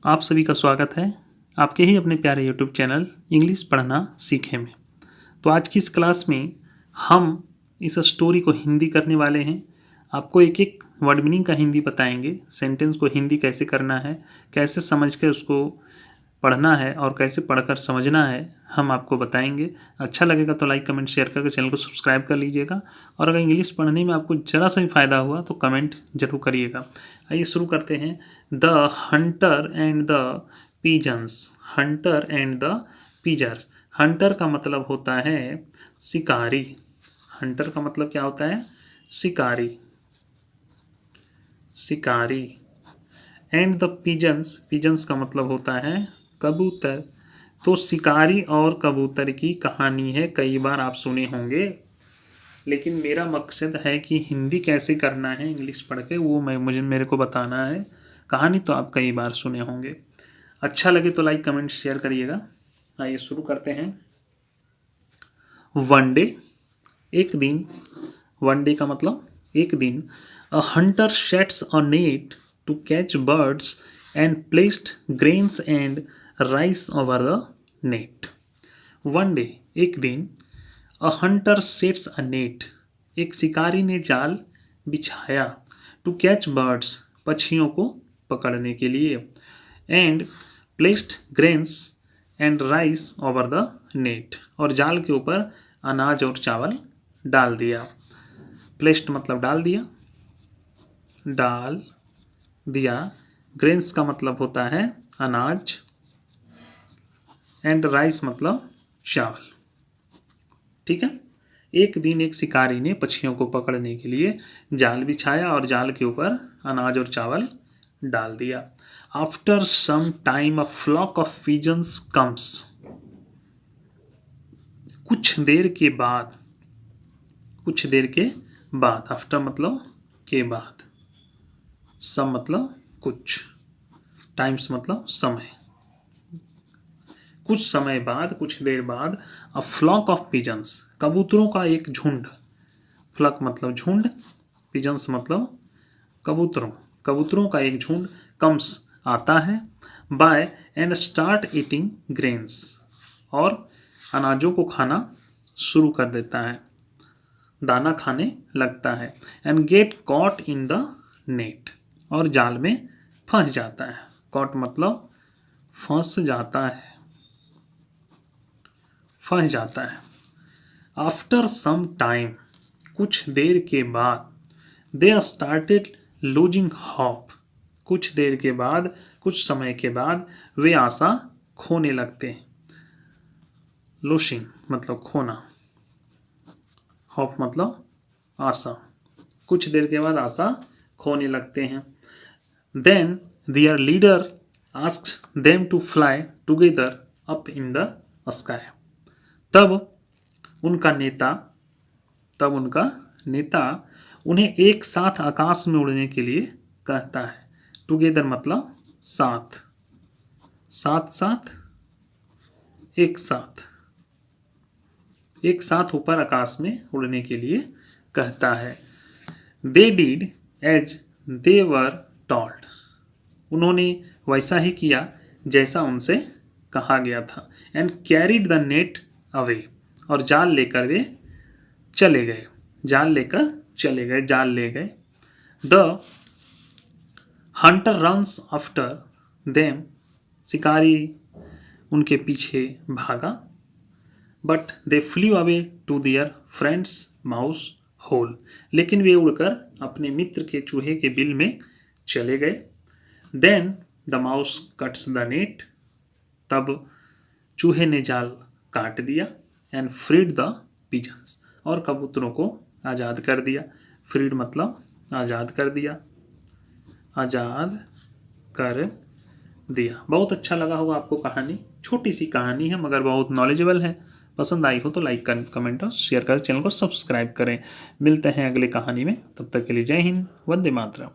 आप सभी का स्वागत है आपके ही अपने प्यारे यूट्यूब चैनल इंग्लिश पढ़ना सीखे में। तो आज की इस क्लास में हम इस स्टोरी को हिंदी करने वाले हैं। आपको एक एक वर्ड मीनिंग का हिंदी बताएंगे, सेंटेंस को हिंदी कैसे करना है, कैसे समझ के उसको पढ़ना है और कैसे पढ़कर समझना है, हम आपको बताएंगे। अच्छा लगेगा तो लाइक कमेंट शेयर करके चैनल को सब्सक्राइब कर लीजिएगा। और अगर इंग्लिश पढ़ने में आपको ज़रा सा भी फ़ायदा हुआ तो कमेंट जरूर करिएगा। आइए शुरू करते हैं। The hunter and the pigeons. Hunter and the pigeons. Hunter का मतलब होता है शिकारी। हंटर का मतलब क्या होता है? शिकारी। शिकारी। And the pigeons. पिजन्स का मतलब होता है कबूतर। तो शिकारी और कबूतर की कहानी है। कई बार आप सुने होंगे, लेकिन मेरा मकसद है कि हिंदी कैसे करना है इंग्लिश पढ़ के, वो मेरे को बताना है। कहानी तो आप कई बार सुने होंगे। अच्छा लगे तो लाइक कमेंट शेयर करिएगा। आइए शुरू करते हैं। वन डे, एक दिन। वन डे का मतलब एक दिन। A hunter sets a net to catch birds and placed grains and rice over the net. One day, एक दिन। A hunter sets a net, एक शिकारी ने जाल बिछाया। टू कैच बर्ड्स, पक्षियों को पकड़ने के लिए। And placed grains and rice over the net, और जाल के ऊपर अनाज और चावल डाल दिया। प्लेस्ड मतलब डाल दिया, डाल दिया। ग्रेन्स का मतलब होता है अनाज, एंड राइस मतलब चावल। ठीक है। एक दिन एक शिकारी ने पक्षियों को पकड़ने के लिए जाल बिछाया और जाल के ऊपर अनाज और चावल डाल दिया। After some time a flock of pigeons comes. कुछ देर के बाद, कुछ देर के बाद। आफ्टर मतलब के बाद, सम मतलब कुछ, टाइम्स मतलब समय। कुछ समय बाद, कुछ देर बाद। अ फ्लॉक ऑफ पिजन्स, कबूतरों का एक झुंड। फ्लॉक मतलब झुंड, पिजन्स मतलब कबूतरों, कबूतरों का एक झुंड। कम्स आता है। By and start eating grains, और अनाजों को खाना शुरू कर देता है, दाना खाने लगता है। And get caught in the net, और जाल में फंस जाता है। कॉट मतलब फंस जाता है, फंस जाता है। आफ्टर सम टाइम, कुछ देर के बाद। दे स्टार्टेड लूजिंग होप, कुछ देर के बाद, कुछ समय के बाद वे आशा खोने लगते हैं। लूसिंग मतलब खोना, होप मतलब आशा। कुछ देर के बाद आशा खोने लगते हैं। Then their leader asks them to fly together up in the sky. तब उनका नेता उन्हें एक साथ आकाश में उड़ने के लिए कहता है। टुगेदर मतलब साथ, साथ साथ, एक साथ, एक साथ ऊपर आकाश में उड़ने के लिए कहता है। They did as they were told, उन्होंने वैसा ही किया जैसा उनसे कहा गया था। And carried the net away, और जाल लेकर वे चले गए, जाल लेकर चले गए, जाल ले गए। The hunter runs after them, शिकारी उनके पीछे भागा। But they flew away to their friends mouse hole, लेकिन वे उड़कर अपने मित्र के चूहे के बिल में चले गए। Then the mouse cuts the net, तब चूहे ने जाल काट दिया। एंड फ्रीड द पिजन्स, और कबूतरों को आज़ाद कर दिया। फ्रीड मतलब आज़ाद कर दिया, आज़ाद कर दिया। बहुत अच्छा लगा होगा आपको कहानी। छोटी सी कहानी है मगर बहुत नॉलेजेबल है। पसंद आई हो तो लाइक कमेंट और शेयर कर, चैनल को सब्सक्राइब करें। मिलते हैं अगले कहानी में, तब तक के लिए जय हिंद, वंदे मातरम।